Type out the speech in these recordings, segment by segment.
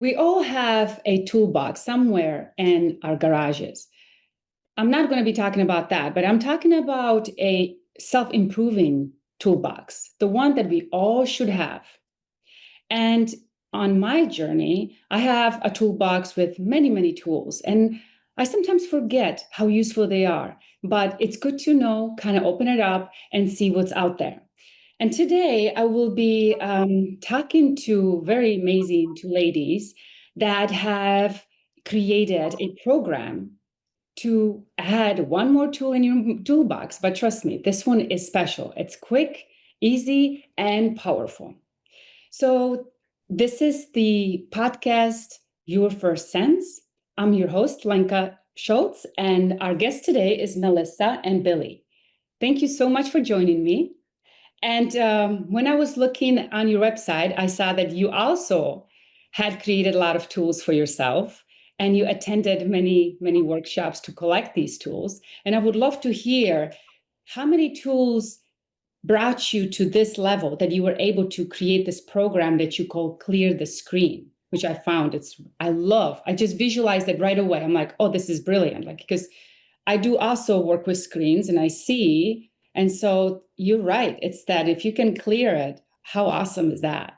We all have a toolbox somewhere in our garages. I'm not going to be talking about that, but I'm talking about a self improving toolbox, the one that we all should have. And on my journey, I have a toolbox with many, many tools. And I sometimes forget how useful they are, but it's good to know, kind of open it up and see what's out there. And today I will be talking to very amazing two ladies that have created a program to add one more tool in your toolbox. But trust me, this one is special. It's quick, easy, and powerful. So, this is the podcast, Your First Sense. I'm your host, Lenka Schulze, and our guest today is Melissa and Billy. Thank you so much for joining me. And when I was looking on your website, I saw that you also had created a lot of tools for yourself and you attended many, many workshops to collect these tools. And I would love to hear how many tools brought you to this level that you were able to create this program that you call Clear the Screen, which I found I just visualized it right away. I'm like, oh, this is brilliant. Like, because I do also work with screens and I see. And so you're right. It's that if you can clear it, how awesome is that?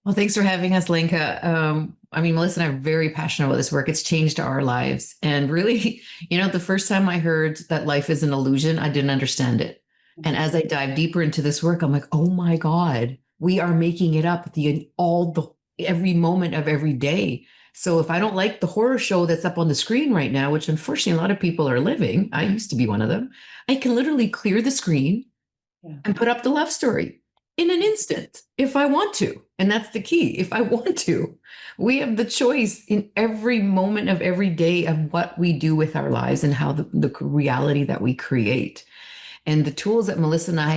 Well, thanks for having us, Lenka. Melissa and I are very passionate about this work. It's changed our lives. And really, the first time I heard that life is an illusion, I didn't understand it. And as I dive deeper into this work, I'm like, oh my God, we are making it up every moment of every day. So if I don't like the horror show that's up on the screen right now, which unfortunately a lot of people are living, I used to be one of them, I can literally clear the screen and put up the love story in an instant if I want to. And that's the key. If I want to, we have the choice in every moment of every day of what we do with our lives and how the reality that we create. And the tools that Melissa and I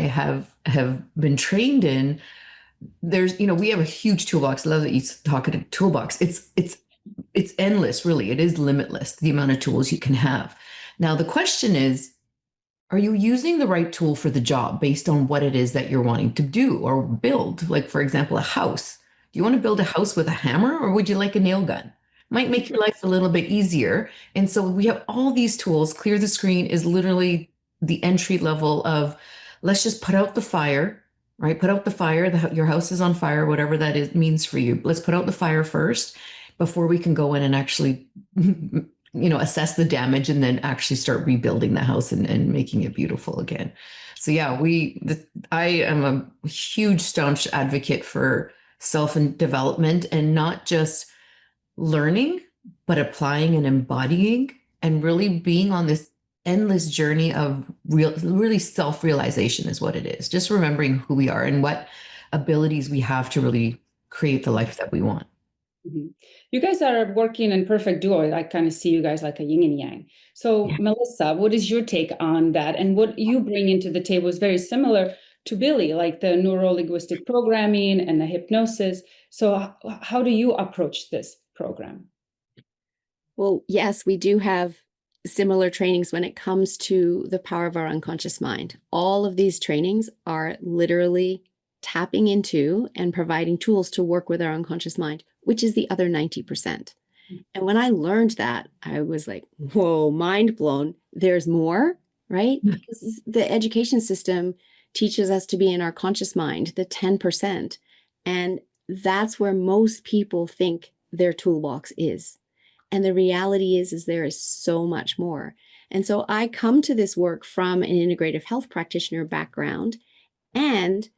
have been trained in, we have a huge toolbox. I love that you talk about toolbox. It's endless, really. It is limitless, the amount of tools you can have. Now, the question is, are you using the right tool for the job based on what it is that you're wanting to do or build? Like, for example, a house. Do you want to build a house with a hammer or would you like a nail gun? Might make your life a little bit easier. And so we have all these tools. Clear the Screen is literally the entry level of let's just put out the fire, right? Put out the fire. Your house is on fire, whatever that means for you. Let's put out the fire first before we can go in and actually assess the damage and then actually start rebuilding the house and making it beautiful again. So yeah, I am a huge staunch advocate for self-development and not just learning, but applying and embodying and really being on this endless journey of really self-realization is what it is. Just remembering who we are and what abilities we have to really create the life that we want. Mm-hmm. You guys are working in perfect duo. I kind of see you guys like a yin and yang. So, Yeah. Melissa, what is your take on that? And what you bring into the table is very similar to Billy, like the neuro-linguistic programming and the hypnosis. So, how do you approach this program? Well, yes, we do have similar trainings when it comes to the power of our unconscious mind. All of these trainings are literally tapping into and providing tools to work with our unconscious mind, which is the other 90%. And when I learned that, I was like, whoa, mind blown. There's more, right? Because the education system teaches us to be in our conscious mind, the 10%. And that's where most people think their toolbox is. And the reality is there is so much more. And so I come to this work from an integrative health practitioner background and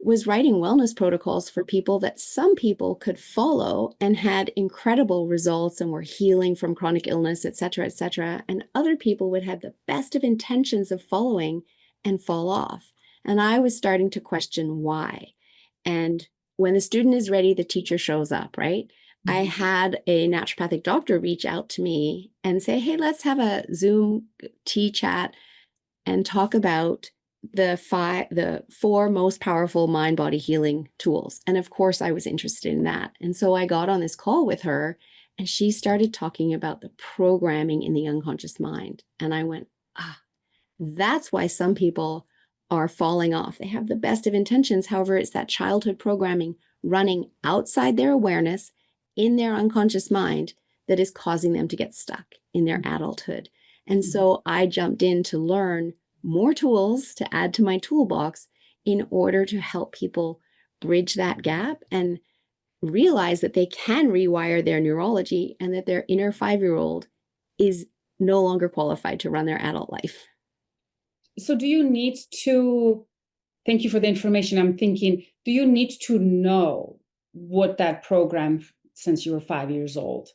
was writing wellness protocols for people that some people could follow and had incredible results and were healing from chronic illness, et cetera, et cetera. And other people would have the best of intentions of following and fall off. And I was starting to question why. And when the student is ready, the teacher shows up, right? I had a naturopathic doctor reach out to me and say, hey, let's have a Zoom tea chat and talk about the four most powerful mind body healing tools. And of course, I was interested in that. And so I got on this call with her and she started talking about the programming in the unconscious mind. And I went, that's why some people are falling off. They have the best of intentions. However, it's that childhood programming running outside their awareness in their unconscious mind that is causing them to get stuck in their adulthood. And so I jumped in to learn more tools to add to my toolbox in order to help people bridge that gap and realize that they can rewire their neurology and that their inner 5-year-old is no longer qualified to run their adult life. So do you need to, thank you for the information. I'm thinking, do you need to know what that program since you were 5 years old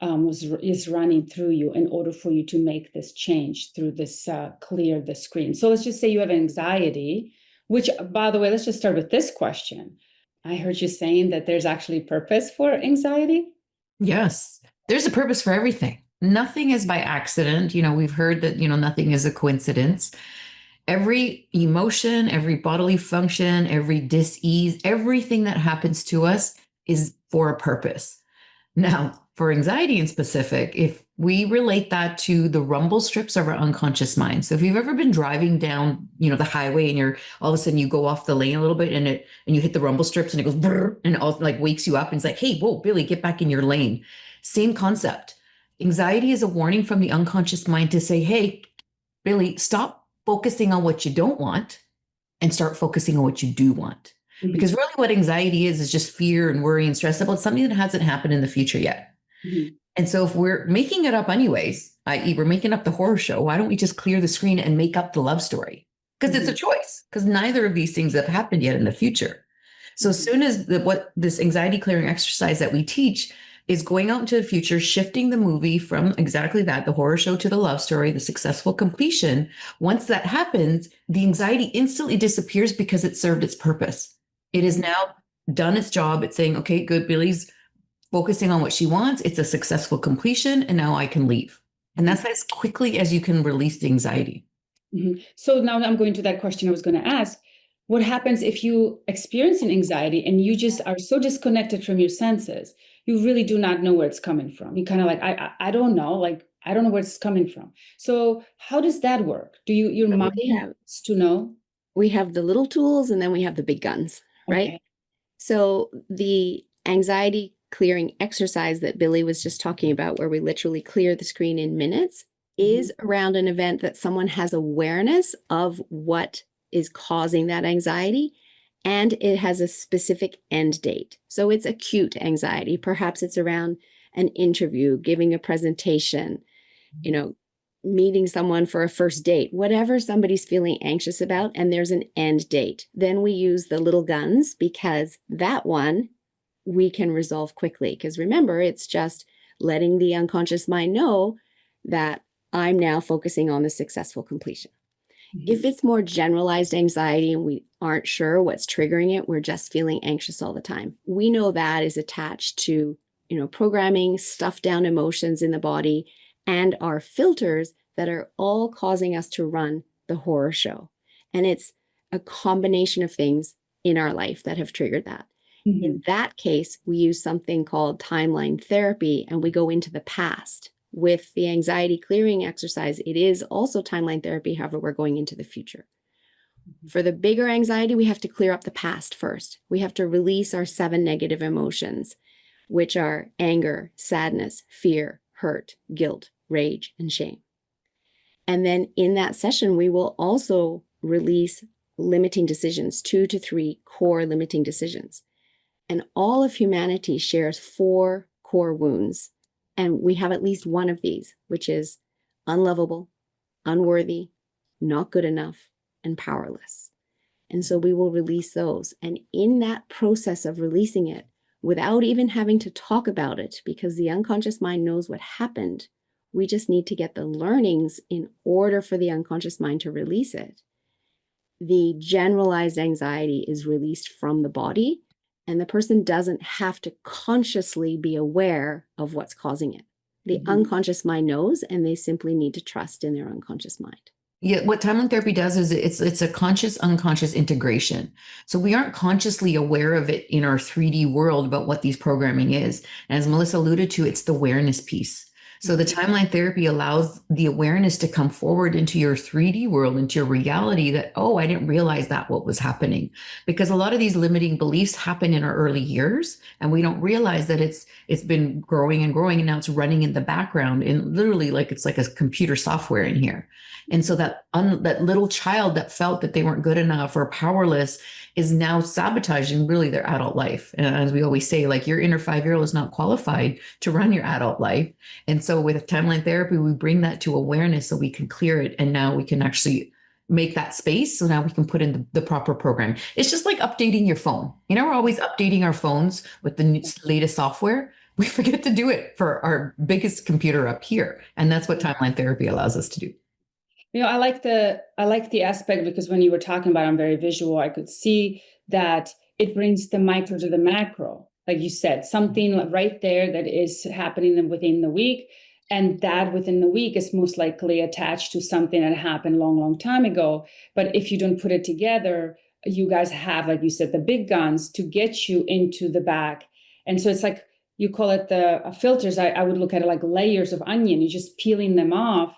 is running through you in order for you to make this change through this clear the screen? So let's just say you have anxiety, which, by the way, let's just start with this question. I heard you saying that there's actually purpose for anxiety. Yes, there's a purpose for everything. Nothing is by accident. We've heard that, nothing is a coincidence. Every emotion, every bodily function, every dis-ease, everything that happens to us is for a purpose. Now, for anxiety in specific, if we relate that to the rumble strips of our unconscious mind. So if you've ever been driving down, the highway and you're all of a sudden you go off the lane a little bit and you hit the rumble strips and it goes brrr, and it all like wakes you up and it's like, hey, whoa, Billy, get back in your lane. Same concept. Anxiety is a warning from the unconscious mind to say, hey, Billy, stop focusing on what you don't want and start focusing on what you do want. Mm-hmm. Because really what anxiety is just fear and worry and stress about something that hasn't happened in the future yet. Mm-hmm. And so if we're making it up anyways, i.e. we're making up the horror show, why don't we just clear the screen and make up the love story? Because it's a choice, because neither of these things have happened yet in the future. So as soon as what this anxiety clearing exercise that we teach is going out into the future, shifting the movie from exactly that, the horror show, to the love story, the successful completion. Once that happens, the anxiety instantly disappears because it served its purpose. It has now done its job. It's saying, okay, good, Billy's focusing on what she wants. It's a successful completion, and now I can leave. And that's as quickly as you can release the anxiety. Mm-hmm. So now I'm going to that question I was going to ask. What happens if you experience an anxiety and you just are so disconnected from your senses? You really do not know where it's coming from. You kind of like, I don't know, like, I don't know where it's coming from. So how does that work? Do your mind needs to know? We have the little tools and then we have the big guns, right? Okay. So the anxiety clearing exercise that Billy was just talking about, where we literally clear the screen in minutes, is around an event that someone has awareness of what is causing that anxiety, and it has a specific end date. So it's acute anxiety. Perhaps it's around an interview, giving a presentation, meeting someone for a first date, whatever somebody's feeling anxious about, and there's an end date. Then we use the little guns, because that one we can resolve quickly. Because remember, it's just letting the unconscious mind know that I'm now focusing on the successful completion. If it's more generalized anxiety and we aren't sure what's triggering it, we're just feeling anxious all the time, we know that is attached to, programming, stuffed down emotions in the body, and our filters that are all causing us to run the horror show. And it's a combination of things in our life that have triggered that. Mm-hmm. In that case, we use something called timeline therapy, and we go into the past. With the anxiety clearing exercise, it is also timeline therapy. However, we're going into the future. For the bigger anxiety, we have to clear up the past first. We have to release our 7 negative emotions, which are anger, sadness, fear, hurt, guilt, rage, and shame. And then in that session, we will also release limiting decisions, 2 to 3 core limiting decisions. And all of humanity shares 4 core wounds. And we have at least one of these, which is unlovable, unworthy, not good enough, and powerless. And so we will release those. And in that process of releasing it, without even having to talk about it, because the unconscious mind knows what happened, we just need to get the learnings in order for the unconscious mind to release it. The generalized anxiety is released from the body, and the person doesn't have to consciously be aware of what's causing it. The unconscious mind knows, and they simply need to trust in their unconscious mind. Yeah, what timeline therapy does is it's a conscious unconscious integration. So we aren't consciously aware of it in our 3D world about what these programming is. And as Melissa alluded to, it's the awareness piece. So the timeline therapy allows the awareness to come forward into your 3D world, into your reality that, oh, I didn't realize that what was happening. Because a lot of these limiting beliefs happen in our early years, and we don't realize that it's been growing and growing, and now it's running in the background, and literally like it's like a computer software in here. And so that little child that felt that they weren't good enough or powerless is now sabotaging really their adult life. And as we always say, like your inner 5-year-old is not qualified to run your adult life. And so with timeline therapy, we bring that to awareness so we can clear it. And now we can actually make that space. So now we can put in the proper program. It's just like updating your phone. You know, we're always updating our phones with the latest software. We forget to do it for our biggest computer up here. And that's what timeline therapy allows us to do. You know, I like the aspect, because when you were talking about it, I'm very visual. I could see that it brings the micro to the macro. Like you said, something right there that is happening within the week. And that within the week is most likely attached to something that happened a long, long time ago. But if you don't put it together, you guys have, like you said, the big guns to get you into the back. And so it's like, you call it the filters. I would look at it like layers of onion. You're just peeling them off.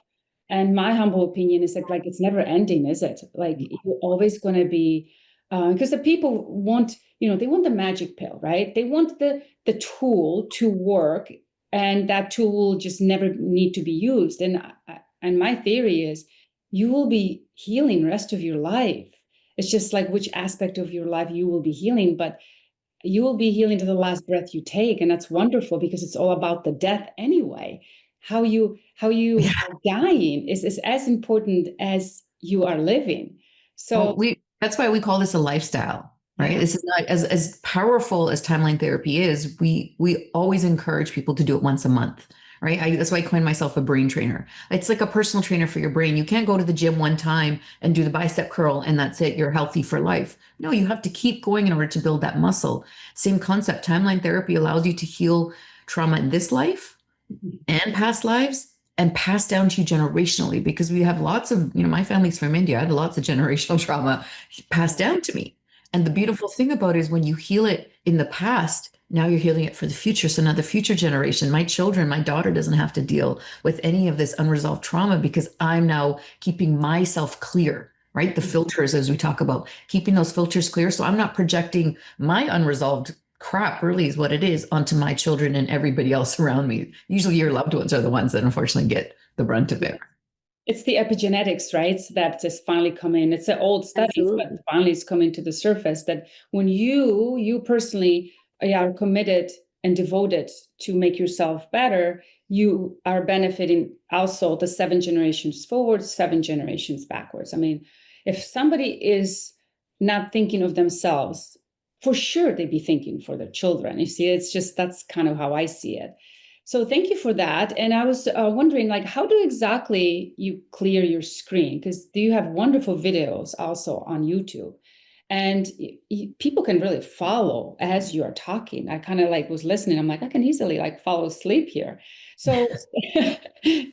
And my humble opinion is that, like, it's never ending, is it? Like, you're always going to be, because the people want, they want the magic pill, right? They want the tool to work, and that tool will just never need to be used. And my theory is, you will be healing the rest of your life. It's just like which aspect of your life you will be healing, but you will be healing to the last breath you take. And that's wonderful, because it's all about the death anyway. How you are dying is as important as you are living. So that's why we call this a lifestyle, right? Yeah. This is not as powerful as timeline therapy is. We always encourage people to do it once a month, right? That's why I coined myself a brain trainer. It's like a personal trainer for your brain. You can't go to the gym one time and do the bicep curl and that's it. You're healthy for life. No, you have to keep going in order to build that muscle. Same concept. Timeline therapy allows you to heal trauma in this life and past lives, and pass down to you generationally, because we have lots of, my family's from India. I had lots of generational trauma passed down to me. And the beautiful thing about it is when you heal it in the past, now you're healing it for the future. So now the future generation, my children, my daughter doesn't have to deal with any of this unresolved trauma, because I'm now keeping myself clear, right? The filters, as we talk about, keeping those filters clear. So I'm not projecting my unresolved crap, really is what it is, onto my children and everybody else around me. Usually your loved ones are the ones that unfortunately get the brunt of it. It's the epigenetics, right? That just finally come in. It's an old study, but finally it's coming to the surface that when you personally are committed and devoted to make yourself better, you are benefiting also the 7 generations forward, 7 generations backwards. I mean, if somebody is not thinking of themselves, for sure they'd be thinking for their children. You see, it's just, that's kind of how I see it. So thank you for that. And I was wondering, like, how do exactly you clear your screen? Because you have wonderful videos also on YouTube, and people can really follow as you are talking. I kind of was listening. I'm like, I can easily follow asleep here. So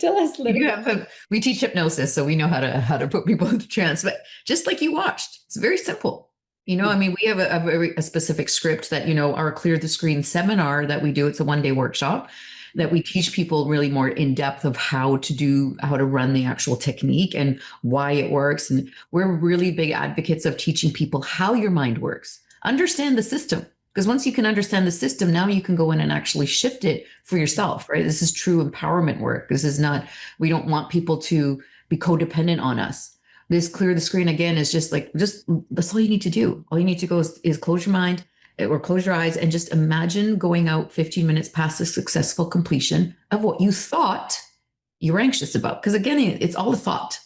tell us a little bit. We teach hypnosis, so we know how to put people into trance, but just like you watched, it's very simple. I mean, we have a very specific script that, our Clear the Screen seminar that we do. It's a 1-day workshop that we teach people really more in depth of how to run the actual technique and why it works. And we're really big advocates of teaching people how your mind works. Understand the system, because once you can understand the system, now you can go in and actually shift it for yourself, right? This is true empowerment work. This is not, we don't want people to be codependent on us. This Clear the Screen, again, is just that's all you need to do. All you need to go is close your mind or close your eyes and just imagine going out 15 minutes past the successful completion of what you thought you were anxious about. Because again, it's all a thought.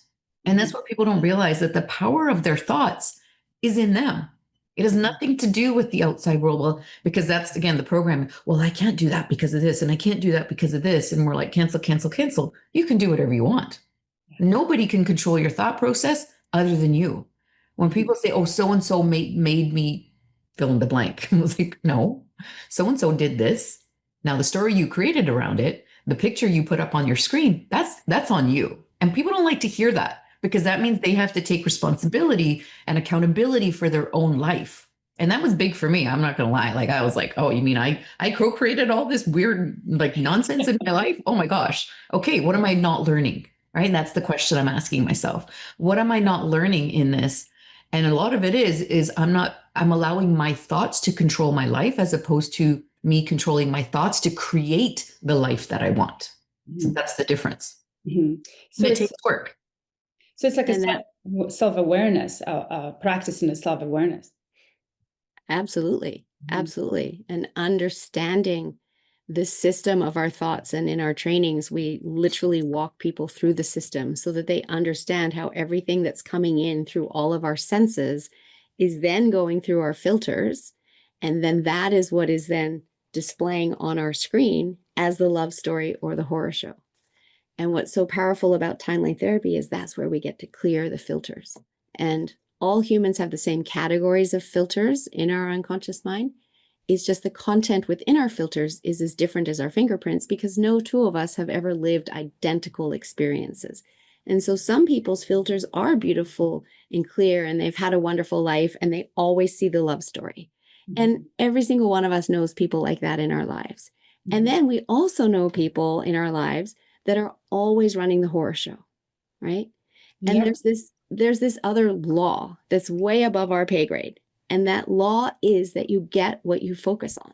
And that's what people don't realize, that the power of their thoughts is in them. It has nothing to do with the outside world. Well, because that's, again, the programming. Well, I can't do that because of this, and I can't do that because of this. And we're like, cancel, cancel, cancel. You can do whatever you want. Nobody can control your thought process other than you. When people say, oh, so-and-so made me fill in the blank, I was like, no, so-and-so did this. Now, the story you created around it, the picture you put up on your screen, that's on you. And people don't like to hear that, because that means they have to take responsibility and accountability for their own life. And that was big for me. I'm not going to lie. Like, I was like, oh, you mean I co-created all this weird, like, nonsense in my life? Oh my gosh. Okay. What am I not learning? Right. And that's the question I'm asking myself. What am I not learning in this? And a lot of it is I'm allowing my thoughts to control my life as opposed to me controlling my thoughts to create the life that I want. So that's the difference. So it takes work. So it's like And a self-awareness, practice in a self-awareness. Absolutely. Absolutely. And understanding the system of our thoughts. And in our trainings, we literally walk people through the system so that they understand how everything that's coming in through all of our senses is then going through our filters. And then that is what is then displaying on our screen as the love story or the horror show. And what's so powerful about timeline therapy is that's where we get to clear the filters. And all humans have the same categories of filters in our unconscious mind. It's just the content within our filters is as different as our fingerprints because no two of us have ever lived identical experiences. And so some people's filters are beautiful and clear and they've had a wonderful life and they always see the love story. And every single one of us knows people like that in our lives. And then we also know people in our lives that are always running the horror show, right? And there's this other law that's way above our pay grade. And that law is that you get what you focus on.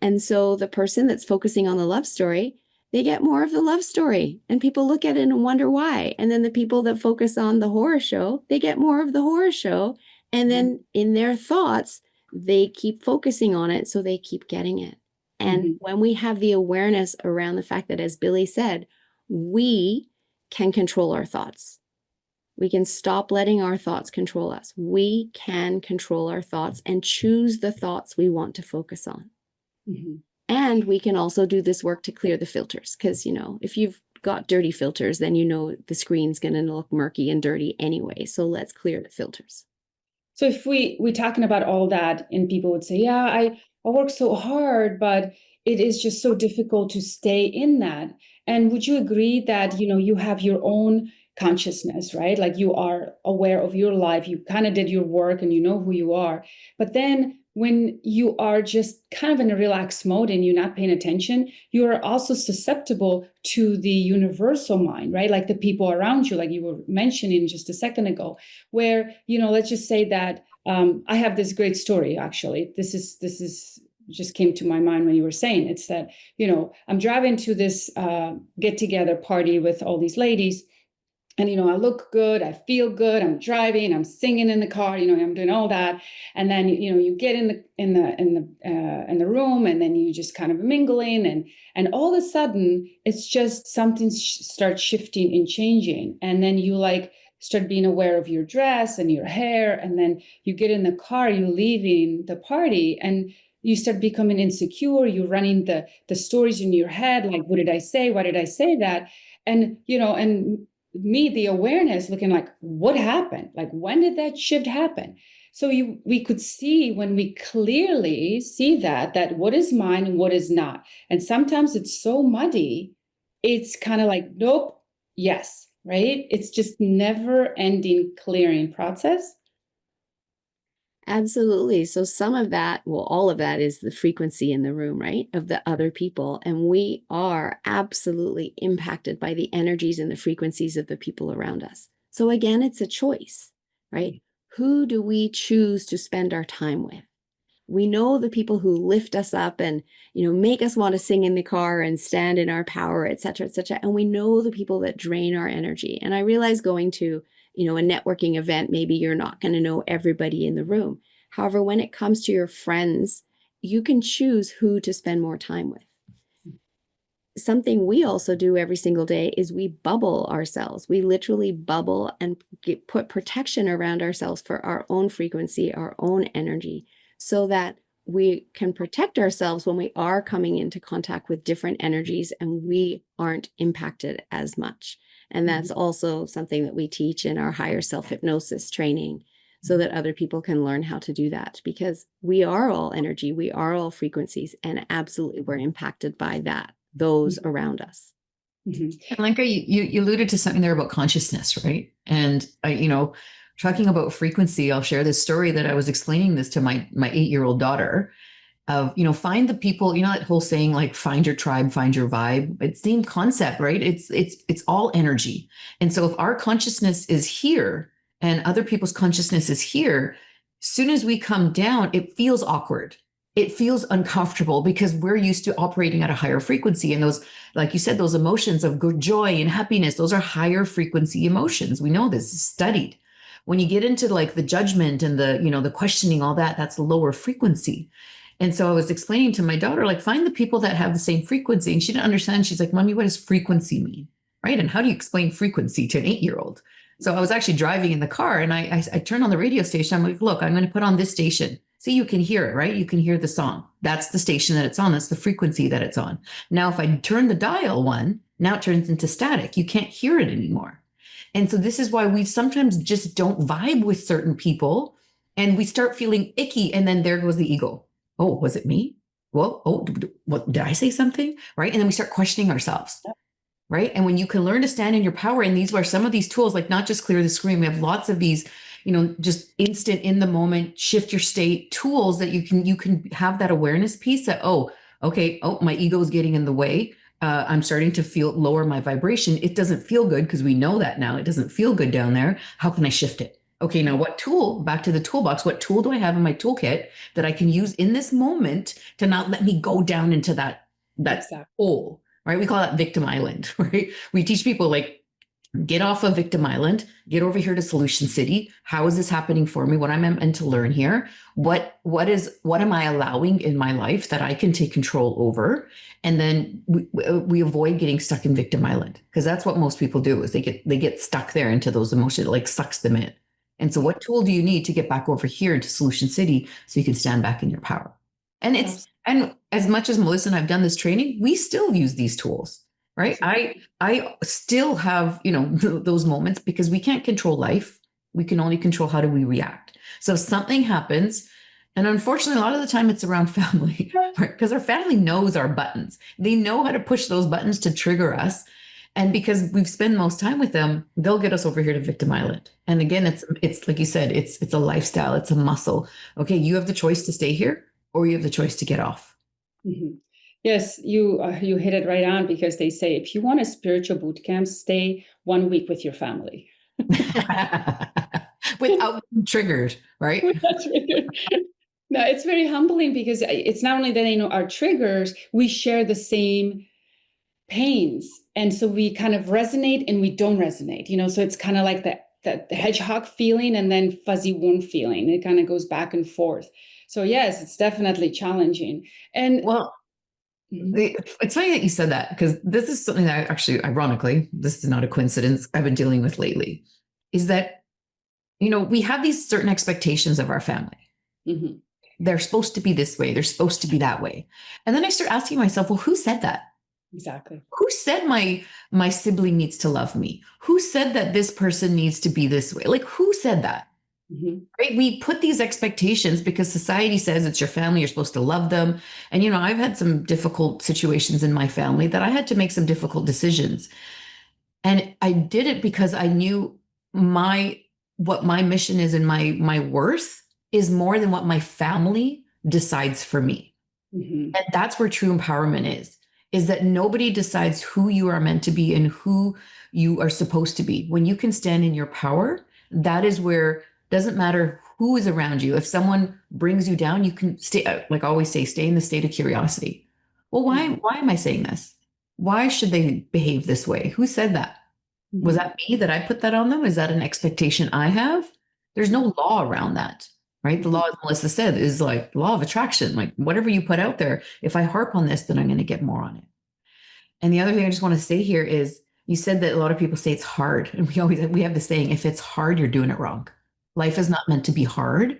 And so the person that's focusing on the love story, they get more of the love story. And people look at it and wonder why. And then the people that focus on the horror show, they get more of the horror show. And then in their thoughts, they keep focusing on it. So they keep getting it. And when we have the awareness around the fact that, as Billy said, we can control our thoughts. We can stop letting our thoughts control us. We can control our thoughts and choose the thoughts we want to focus on. And we can also do this work to clear the filters. Because, if you've got dirty filters, then the screen's going to look murky and dirty anyway. So let's clear the filters. So if we're talking about all that and people would say, yeah, I work so hard, but it is just so difficult to stay in that. And would you agree that, you have your own consciousness, right? Like you are aware of your life, you kind of did your work and you know who you are. But then when you are just kind of in a relaxed mode and you're not paying attention, you are also susceptible to the universal mind, right? Like the people around you, like you were mentioning just a second ago, where, let's just say that I have this great story, actually. This is just came to my mind when you were saying it's that, I'm driving to this get together party with all these ladies. And, I look good, I feel good, I'm driving, I'm singing in the car, I'm doing all that. And then, you get in the room and then you just kind of mingling and all of a sudden it's just something starts shifting and changing. And then you start being aware of your dress and your hair. And then you get in the car, you're leaving the party and you start becoming insecure. You're running the stories in your head. Like, what did I say? Why did I say that? And, and me, the awareness looking like, what happened? Like, when did that shift happen? So we could see when we clearly see that what is mine and what is not. And sometimes it's so muddy. It's kind of like, nope, yes, right? It's just never ending clearing process. Absolutely. So some of that, all of that is the frequency in the room, right? Of the other people. And we are absolutely impacted by the energies and the frequencies of the people around us. So again, it's a choice, right? Who do we choose to spend our time with? We know the people who lift us up and, make us want to sing in the car and stand in our power, et cetera, et cetera. And we know the people that drain our energy. And I realize going to a networking event, maybe you're not going to know everybody in the room. However, when it comes to your friends, you can choose who to spend more time with. Something we also do every single day is we bubble ourselves. We literally bubble and put protection around ourselves for our own frequency, our own energy, so that we can protect ourselves when we are coming into contact with different energies and we aren't impacted as much. And that's also something that we teach in our higher self-hypnosis training so that other people can learn how to do that, because we are all energy, we are all frequencies, and absolutely we're impacted by those around us. And Lenka, you alluded to something there about consciousness, right? And talking about frequency, I'll share this story that I was explaining this to my 8-year-old daughter of, find the people, that whole saying, like, find your tribe, find your vibe. It's the same concept, right? It's all energy. And so if our consciousness is here and other people's consciousness is here, soon as we come down, it feels awkward. It feels uncomfortable because we're used to operating at a higher frequency. And those, like you said, those emotions of good joy and happiness, those are higher frequency emotions. We know this is studied. When you get into like the judgment and the questioning, all that, that's lower frequency. And so I was explaining to my daughter, like, find the people that have the same frequency. And she didn't understand. She's like, Mommy, what does frequency mean? Right. And how do you explain frequency to an 8-year-old? So I was actually driving in the car and I turned on the radio station. I'm like, look, I'm going to put on this station. So you can hear it, right? You can hear the song. That's the station that it's on. That's the frequency that it's on. Now, if I turn the dial one, now it turns into static. You can't hear it anymore. And so this is why we sometimes just don't vibe with certain people and we start feeling icky. And then there goes the ego. Oh, was it me? Well, what did I say something? Right. And then we start questioning ourselves. Right. And when you can learn to stand in your power, and these are some of these tools, like not just clear the screen. We have lots of these, just instant in the moment, shift your state tools that you can have that awareness piece that, okay, my ego is getting in the way. I'm starting to lower my vibration. It doesn't feel good because we know that now. It doesn't feel good down there. How can I shift it? Okay, now what tool, back to the toolbox, what tool do I have in my toolkit that I can use in this moment to not let me go down into that Exactly. hole, right? We call that victim island, right? We teach people, like, get off of victim island, get over here to solution city. How is this happening for me? What am I meant to learn here? What am I allowing in my life that I can take control over? And then we avoid getting stuck in victim island, because that's what most people do, is they get stuck there into those emotions. It like sucks them in. And so what tool do you need to get back over here into solution city so you can stand back in your power? And and as much as Melissa and I've done this training, we still use these tools, right? I still have, those moments, because we can't control life. We can only control how do we react. So if something happens, and unfortunately, a lot of the time it's around family, right? Because our family knows our buttons. They know how to push those buttons to trigger us. And because we've spent most time with them, they'll get us over here to victim island. And again, it's like you said, it's a lifestyle, it's a muscle. Okay, you have the choice to stay here, or you have the choice to get off. Mm-hmm. Yes, you hit it right on, because they say if you want a spiritual boot camp, stay 1 week with your family. Without being triggered, right? Without triggered. No, it's very humbling, because it's not only that they know our triggers, we share the same pains. And so we kind of resonate and we don't resonate, so it's kind of like the hedgehog feeling and then fuzzy wound feeling. It kind of goes back and forth. So yes, it's definitely challenging. And well, it's funny that you said that, because this is something that actually, ironically, this is not a coincidence, I've been dealing with lately, is that, we have these certain expectations of our family. Mm-hmm. They're supposed to be this way. They're supposed to be that way. And then I start asking myself, well, who said that? Exactly. Who said my sibling needs to love me? Who said that this person needs to be this way? Like, who said that? Mm-hmm. Right? We put these expectations because society says it's your family, you're supposed to love them. And, I've had some difficult situations in my family that I had to make some difficult decisions. And I did it because I knew what my mission is, and my worth is more than what my family decides for me. Mm-hmm. And that's where true empowerment is that nobody decides who you are meant to be and who you are supposed to be. When you can stand in your power, that is where, doesn't matter who is around you. If someone brings you down, you can stay, like I always say, stay in the state of curiosity. Well, why am I saying this? Why should they behave this way? Who said that? Mm-hmm. Was that me that I put that on them? Is that an expectation I have? There's no law around that. Right? The law, as Melissa said, is like law of attraction. Like, whatever you put out there, if I harp on this, then I'm going to get more on it. And the other thing I just want to say here is, you said that a lot of people say it's hard. And we have the saying, if it's hard, you're doing it wrong. Life is not meant to be hard.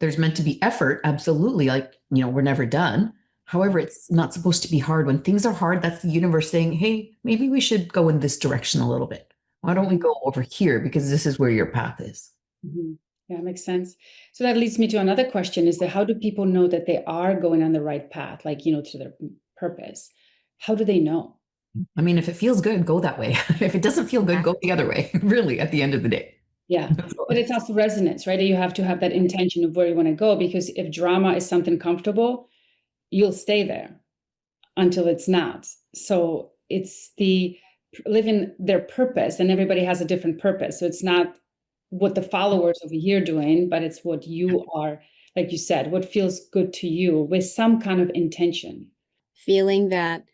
There's meant to be effort. Absolutely. Like, we're never done. However, it's not supposed to be hard. When things are hard, that's the universe saying, hey, maybe we should go in this direction a little bit. Why don't we go over here? Because this is where your path is. Mm-hmm. Yeah, makes sense. So that leads me to another question, is that how do people know that they are going on the right path, like, to their purpose? How do they know? I mean, if it feels good, go that way. If it doesn't feel good, go the other way, really, at the end of the day. Yeah. But it's also resonance, right? You have to have that intention of where you want to go, because if drama is something comfortable, you'll stay there until it's not. So it's the living their purpose, and everybody has a different purpose. So it's not what the followers over here doing, but it's what you are, like you said, what feels good to you with some kind of intention. Feeling that,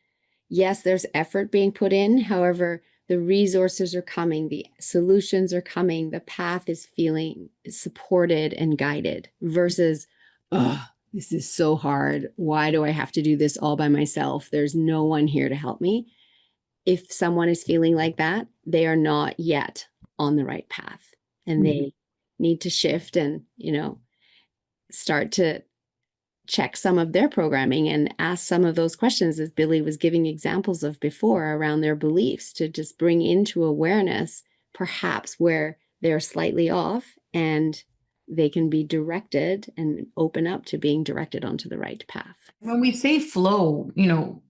yes, there's effort being put in. However, the resources are coming, the solutions are coming, the path is feeling supported and guided versus, oh, this is so hard. Why do I have to do this all by myself? There's no one here to help me. If someone is feeling like that, they are not yet on the right path, and they need to shift and, start to check some of their programming and ask some of those questions, as Billy was giving examples of before, around their beliefs, to just bring into awareness perhaps where they're slightly off, and they can be directed and open up to being directed onto the right path. When we say flow,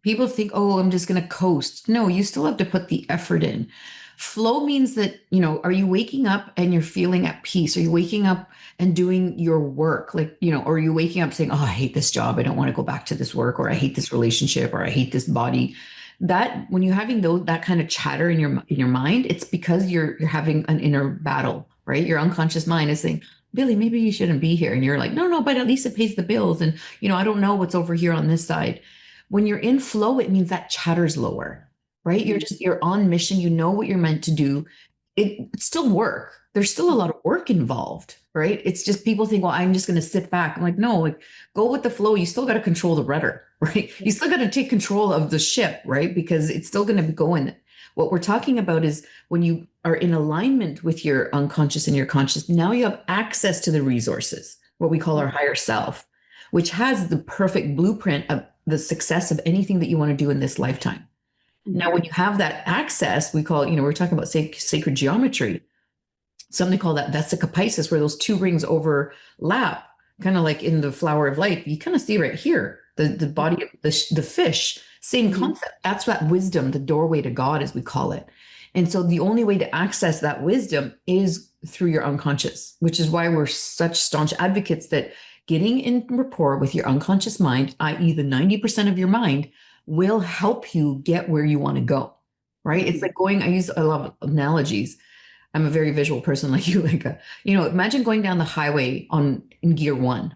people think, oh, I'm just going to coast. No, you still have to put the effort in. Flow means that, are you waking up and you're feeling at peace? Are you waking up and doing your work? Like, or are you waking up saying, oh, I hate this job. I don't want to go back to this work, or I hate this relationship, or I hate this body. That when you're having that kind of chatter in your mind, it's because you're having an inner battle, right? Your unconscious mind is saying, Billy, maybe you shouldn't be here. And you're like, no, but at least it pays the bills. And, I don't know what's over here on this side. When you're in flow, it means that chatter's lower, right? You're on mission. You know what you're meant to do. It's still work. There's still a lot of work involved, right? It's just people think, well, I'm just going to sit back. I'm like, no, go with the flow. You still got to control the rudder, right? You still got to take control of the ship, right? Because it's still going to be going. What we're talking about is when you are in alignment with your unconscious and your conscious, now you have access to the resources, what we call our higher self, which has the perfect blueprint of the success of anything that you want to do in this lifetime. Now, when you have that access, we call, we're talking about sacred geometry, something called that Vesica Piscis, where those two rings overlap, kind of like in the flower of life. You kind of see right here, the body of the fish, same concept. That's that wisdom, the doorway to God, as we call it. And so the only way to access that wisdom is through your unconscious, which is why we're such staunch advocates that getting in rapport with your unconscious mind, i.e. the 90% of your mind, will help you get where you want to go, right? It's like I love analogies. I'm a very visual person like you, Lenka. Imagine going down the highway in gear one,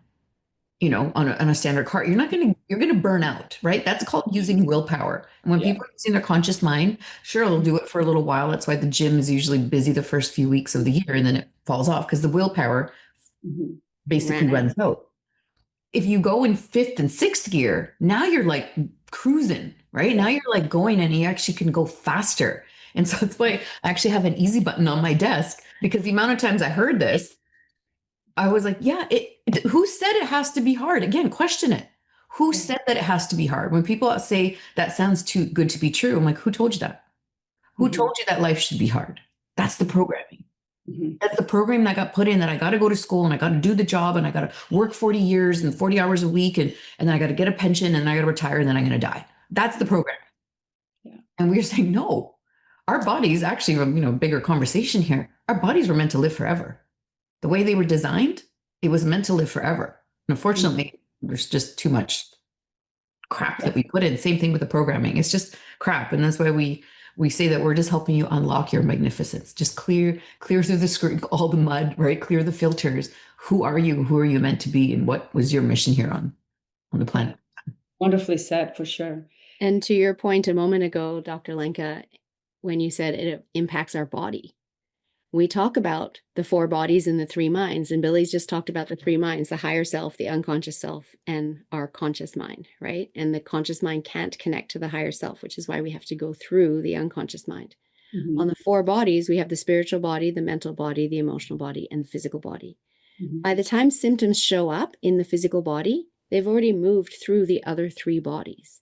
on a standard car. You're going to burn out, right? That's called using willpower. And when people are using their conscious mind, sure, they'll do it for a little while. That's why the gym is usually busy the first few weeks of the year, and then it falls off because the willpower basically runs out. If you go in fifth and sixth gear, now you're like cruising, right? Now you're like going, and you actually can go faster. And so that's why I actually have an easy button on my desk, because the amount of times I heard this, I was like, yeah, who said it has to be hard? Again, question it. Who said that it has to be hard? When people say that sounds too good to be true, I'm like, who told you that? Who told you that life should be hard? That's the programming. That's the program that got put in, that I got to go to school and I got to do the job and I got to work 40 years and 40 hours a week. And then I got to get a pension and then I got to retire and then I'm going to die. That's the program. Yeah. And we're saying, no, our bodies actually, bigger conversation here. Our bodies were meant to live forever. The way they were designed, it was meant to live forever. And unfortunately, there's just too much crap that we put in. Same thing with the programming. It's just crap. And that's why we say that we're just helping you unlock your magnificence. Just clear through the screen, all the mud, right? Clear the filters. Who are you? Who are you meant to be? And what was your mission here on the planet? Wonderfully said, for sure. And to your point a moment ago, Dr. Lenka, when you said it impacts our body, we talk about the 4 bodies and the 3 minds, and Billy's just talked about the 3 minds, the higher self, the unconscious self, and our conscious mind, right? And the conscious mind can't connect to the higher self, which is why we have to go through the unconscious mind. On the 4 bodies, we have the spiritual body, the mental body, the emotional body, and the physical body. By the time symptoms show up in the physical body, they've already moved through the other 3 bodies.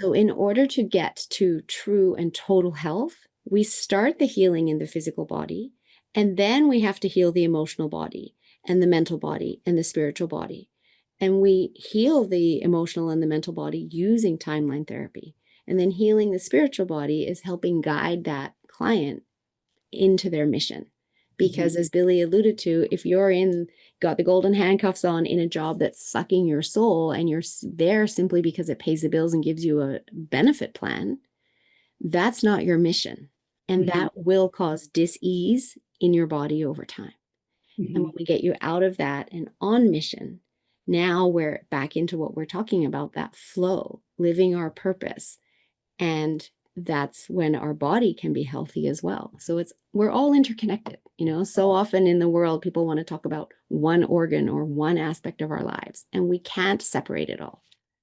So in order to get to true and total health, we start the healing in the physical body, and then we have to heal the emotional body and the mental body and the spiritual body. And we heal the emotional and the mental body using timeline therapy. And then healing the spiritual body is helping guide that client into their mission. Because as Billy alluded to, if you're got the golden handcuffs on in a job that's sucking your soul and you're there simply because it pays the bills and gives you a benefit plan, that's not your mission. And that will cause dis-ease in your body over time. And when we get you out of that and on mission, now we're back into what we're talking about, that flow, living our purpose. And that's when our body can be healthy as well. So we're all interconnected. So often in the world, people want to talk about one organ or one aspect of our lives, and we can't separate it all.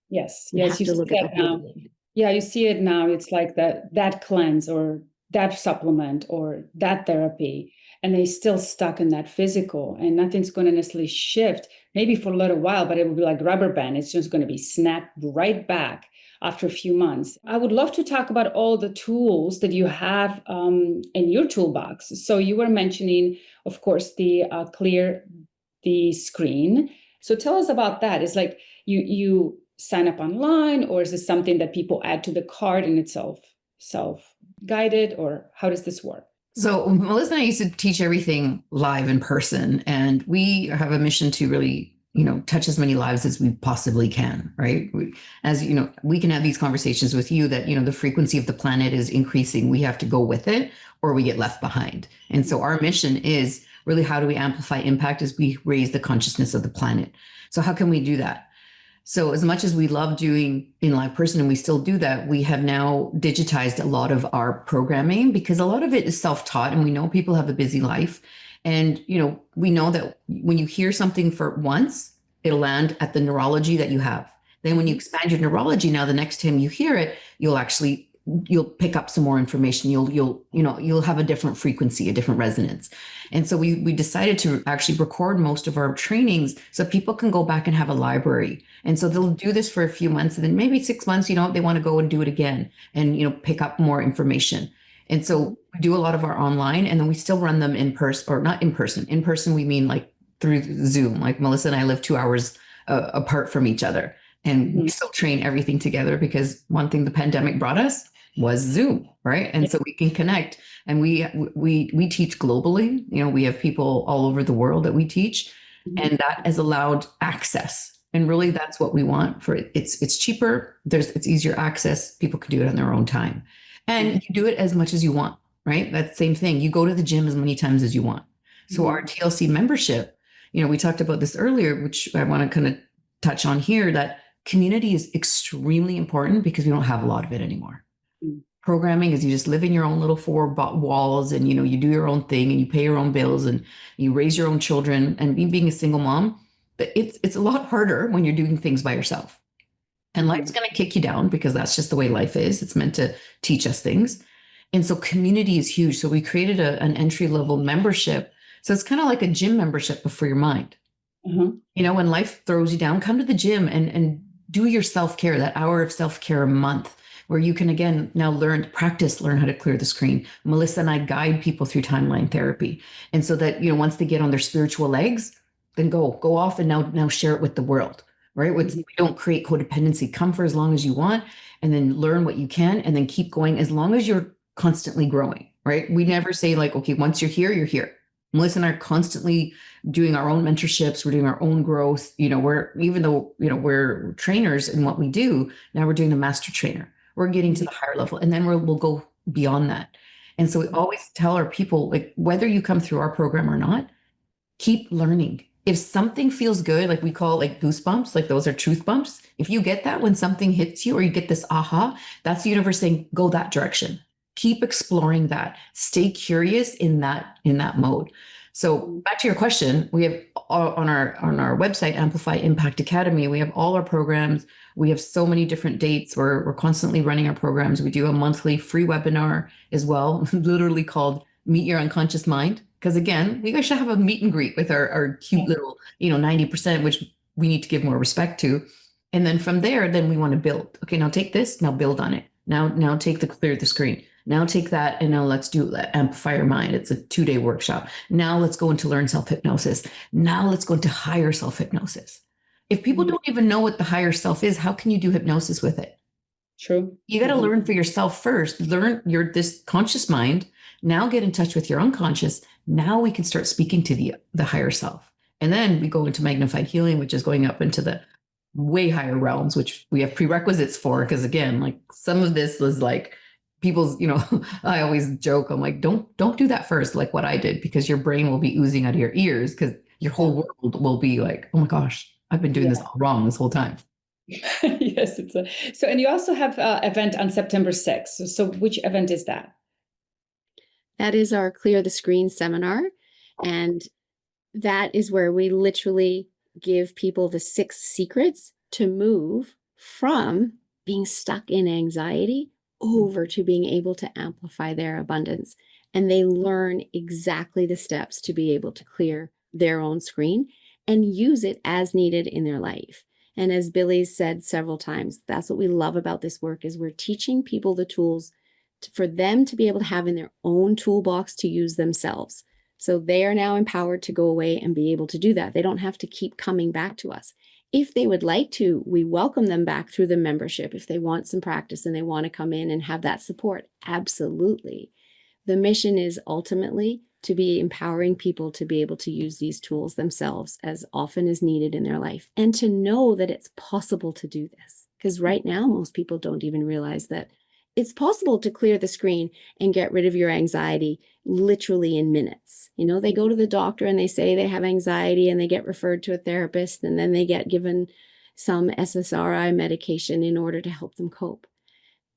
Yes. We Yes. have You to see look at that the whole now. thing. Yeah, you see it now. It's like that cleanse or that supplement or that therapy, and they still stuck in that physical, and nothing's going to necessarily shift. Maybe for a little while, but it will be like rubber band. It's just going to be snapped right back after a few months. I would love to talk about all the tools that you have in your toolbox. So you were mentioning, of course, the clear the screen. So tell us about that. It's like you sign up online, or is this something that people add to the cart and it's self-guided, or how does this work? So Melissa and I used to teach everything live in person, and we have a mission to really, touch as many lives as we possibly can, right? As you know, we can have these conversations with you that, the frequency of the planet is increasing. We have to go with it or we get left behind. And so our mission is really, how do we amplify impact as we raise the consciousness of the planet? So how can we do that? So as much as we love doing in live person, and we still do that, we have now digitized a lot of our programming, because a lot of it is self-taught, and we know people have a busy life. And, we know that when you hear something for once, it'll land at the neurology that you have. Then when you expand your neurology, now the next time you hear it, you'll pick up some more information. You'll have a different frequency, a different resonance. And so we decided to actually record most of our trainings so people can go back and have a library. And so they'll do this for a few months, and then maybe 6 months, they want to go and do it again and, pick up more information. And so we do a lot of our online, and then we still run them in person, or not in person. In person, we mean like through Zoom. Like Melissa and I live 2 hours apart from each other, and we still train everything together, because one thing the pandemic brought us was Zoom, right? And so we can connect, and we teach globally. We have people all over the world that we teach, and that has allowed access. And really, that's what we want for it. It's cheaper. It's easier access. People can do it on their own time, and you do it as much as you want, right? That's the same thing. You go to the gym as many times as you want. So our TLC membership, we talked about this earlier, which I want to kind of touch on here, that community is extremely important, because we don't have a lot of it anymore. Programming is you just live in your own little four walls, and you do your own thing, and you pay your own bills, and you raise your own children. And being a single mom, but it's a lot harder when you're doing things by yourself. And life's going to kick you down, because that's just the way life is. It's meant to teach us things. And so community is huge. So we created an entry-level membership. So it's kind of like a gym membership, but for your mind. When life throws you down, come to the gym and do your self-care, that hour of self-care a month, where you can, again, now learn how to clear the screen. Melissa and I guide people through timeline therapy. And so that, once they get on their spiritual legs, then go off and now share it with the world, right? We don't create codependency. Come for as long as you want, and then learn what you can, and then keep going as long as you're constantly growing, right? We never say like, okay, once you're here, you're here. Melissa and I are constantly doing our own mentorships. We're doing our own growth. Even though we're trainers in what we do, now we're doing the master trainer. We're getting to the higher level, and then we'll go beyond that. And so we always tell our people, like, whether you come through our program or not, keep learning. If something feels good, like we call it like goosebumps, like those are truth bumps. If you get that when something hits you, or you get this aha, that's the universe saying, go that direction. Keep exploring that. Stay curious in that mode. So back to your question, we have on our website, Amplify Impact Academy, we have all our programs. We have so many different dates. We're constantly running our programs. We do a monthly free webinar as well, literally called Meet Your Unconscious Mind. Because again, we should have a meet and greet with our cute little, 90%, which we need to give more respect to. And then from there, then we want to build. Okay, now take this, now build on it. Now take clear the screen. Now take that, and now let's do Amplify Your Mind. It's a 2-day workshop. Now let's go into learn self-hypnosis. Now let's go into higher self-hypnosis. If people don't even know what the higher self is, how can you do hypnosis with it? True. You got to learn for yourself first. Learn this conscious mind. Now get in touch with your unconscious. Now we can start speaking to the higher self. And then we go into magnified healing, which is going up into the way higher realms, which we have prerequisites for. Because again, like some of this was like people's, I always joke, I'm like, don't do that first, like what I did, because your brain will be oozing out of your ears because your whole world will be like, oh my gosh, I've been doing this all wrong this whole time. Yes, so, and you also have an event on September 6th. So which event is that? That is our Clear the Screen seminar. And that is where we literally give people the 6 secrets to move from being stuck in anxiety over to being able to amplify their abundance. And they learn exactly the steps to be able to clear their own screen and use it as needed in their life. And as Billy's said several times, that's what we love about this work is we're teaching people the tools for them to be able to have in their own toolbox to use themselves. So they are now empowered to go away and be able to do that. They don't have to keep coming back to us. If they would like to, we welcome them back through the membership. If they want some practice and they want to come in and have that support, absolutely. The mission is ultimately to be empowering people to be able to use these tools themselves as often as needed in their life and to know that it's possible to do this. Because right now, most people don't even realize that it's possible to clear the screen and get rid of your anxiety literally in minutes. They go to the doctor and they say they have anxiety and they get referred to a therapist and then they get given some SSRI medication in order to help them cope.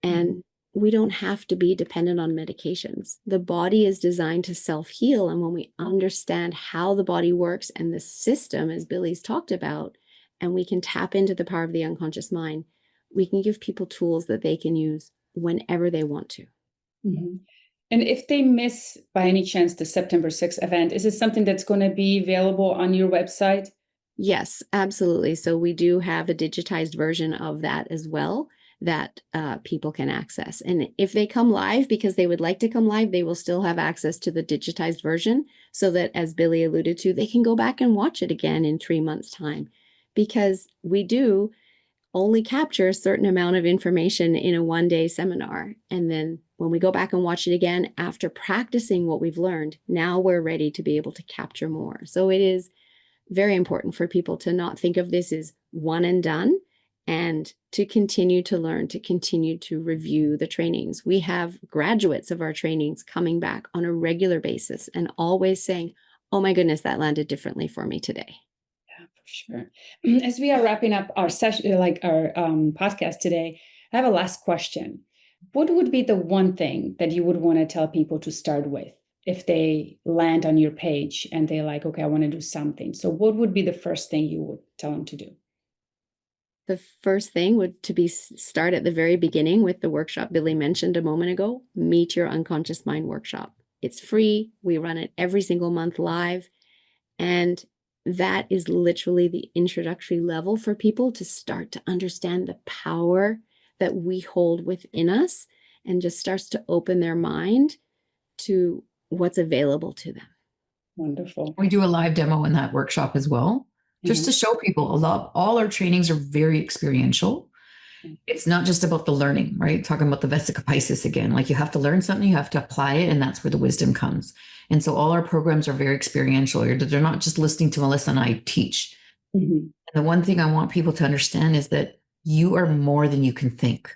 And we don't have to be dependent on medications. The body is designed to self-heal. And when we understand how the body works and the system, as Billy's talked about, and we can tap into the power of the unconscious mind, we can give people tools that they can use whenever they want to. Mm-hmm. And if they miss by any chance the September 6th event, is it something that's going to be available on your website? Yes, absolutely. So we do have a digitized version of that as well that people can access. And if they come live because they would like to come live, they will still have access to the digitized version so that, as Billy alluded to, they can go back and watch it again in 3 months' time. Because we do only capture a certain amount of information in a one-day seminar. And then when we go back and watch it again, after practicing what we've learned, now we're ready to be able to capture more. So it is very important for people to not think of this as one and done and to continue to learn, to continue to review the trainings. We have graduates of our trainings coming back on a regular basis and always saying, oh my goodness, that landed differently for me today. For sure. As we are wrapping up our session, like our podcast today, I have a last question. What would be the one thing that you would want to tell people to start with if they land on your page and they're like, okay, I want to do something? So what would be the first thing you would tell them to do? The first thing would to be start at the very beginning with the workshop Billy mentioned a moment ago, Meet Your Unconscious Mind workshop. It's free. We run it every single month live. And that is literally the introductory level for people to start to understand the power that we hold within us and just starts to open their mind to what's available to them. Wonderful. We do a live demo in that workshop as well, just to show people all our trainings are very experiential. It's not just about the learning, right? Talking about the Vesica Piscis again, like you have to learn something, you have to apply it, and that's where the wisdom comes. And so all our programs are very experiential. They're not just listening to Melissa and I teach. And the one thing I want people to understand is that you are more than you can think.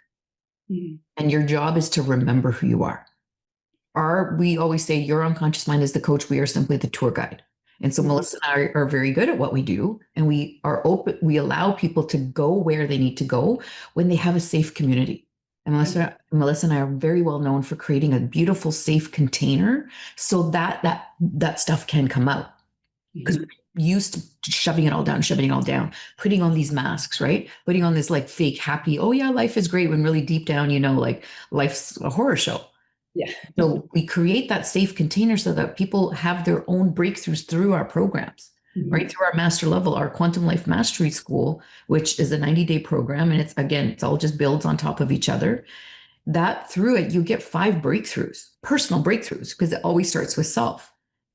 And your job is to remember who you are. We always say your unconscious mind is the coach. We are simply the tour guide. And so Melissa and I are very good at what we do. And we are open. We allow people to go where they need to go when they have a safe community. And Melissa and I are very well known for creating a beautiful, safe container so that stuff can come out. Because we're used to shoving it all down, putting on these masks, right? Putting on this like fake happy, oh yeah, life is great, when really deep down, like life's a horror show. Yeah. So we create that safe container so that people have their own breakthroughs through our programs, right? Through our master level, our Quantum Life Mastery School, which is a 90-day program. And it's all just builds on top of each other. That through it, you get 5 breakthroughs, personal breakthroughs, because it always starts with self.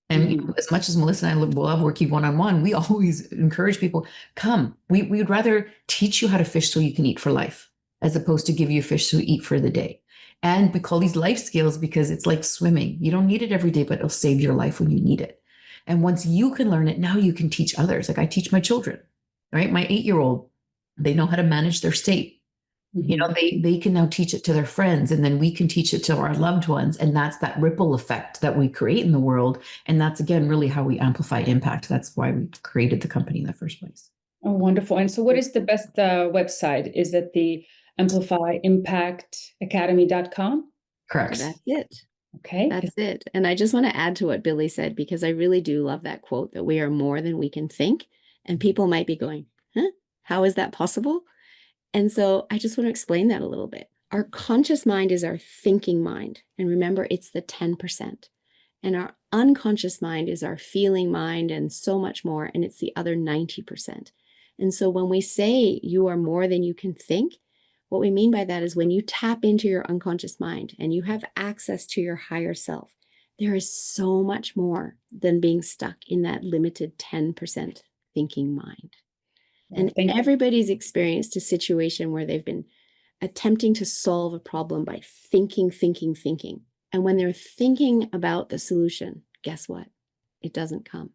And as much as Melissa and I love working one-on-one, we always encourage people, come. We would rather teach you how to fish so you can eat for life. as opposed to give you fish to eat for the day. And we call these life skills because it's like swimming. You don't need it every day, but it'll save your life when you need it. And once you can learn it, now you can teach others. Like I teach my children, right? My 8-year-old, they know how to manage their state. You know, they can now teach it to their friends, and then we can teach it to our loved ones. And that's that ripple effect that we create in the world. And that's, again, really how we amplify impact. That's why we created the company in the first place. Oh, wonderful. And so what is the best website? Is it the Amplify Impact Academy.com? Correct. That's it. Okay. That's it. And I just want to add to what Billy said, because I really do love that quote that we are more than we can think. And people might be going, huh? How is that possible? And so I just want to explain that a little bit. Our conscious mind is our thinking mind. And remember, it's the 10%. And our unconscious mind is our feeling mind and so much more. And it's the other 90%. And so when we say you are more than you can think, what we mean by that is when you tap into your unconscious mind and you have access to your higher self, there is so much more than being stuck in that limited 10% thinking mind. And everybody's experienced a situation where they've been attempting to solve a problem by thinking. And when they're thinking about the solution, guess what? It doesn't come.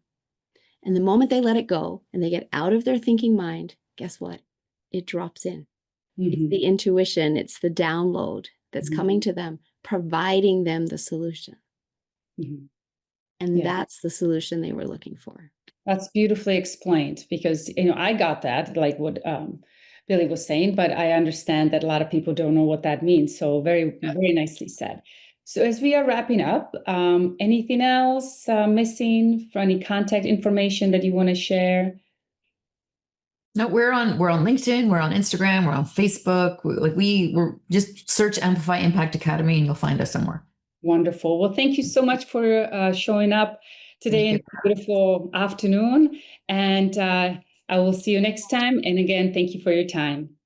And the moment they let it go and they get out of their thinking mind, guess what? It drops in. It's the intuition, it's the download that's coming to them, providing them the solution. And that's the solution they were looking for. That's beautifully explained, because, I got that, like what Billy was saying, but I understand that a lot of people don't know what that means. So very, very nicely said. So as we are wrapping up, anything else missing for any contact information that you want to share? No, we're on LinkedIn, we're on Instagram, we're on Facebook. We're just search Amplify Impact Academy and you'll find us somewhere. Wonderful. Well, thank you so much for showing up today in a beautiful afternoon. And I will see you next time. And again, thank you for your time.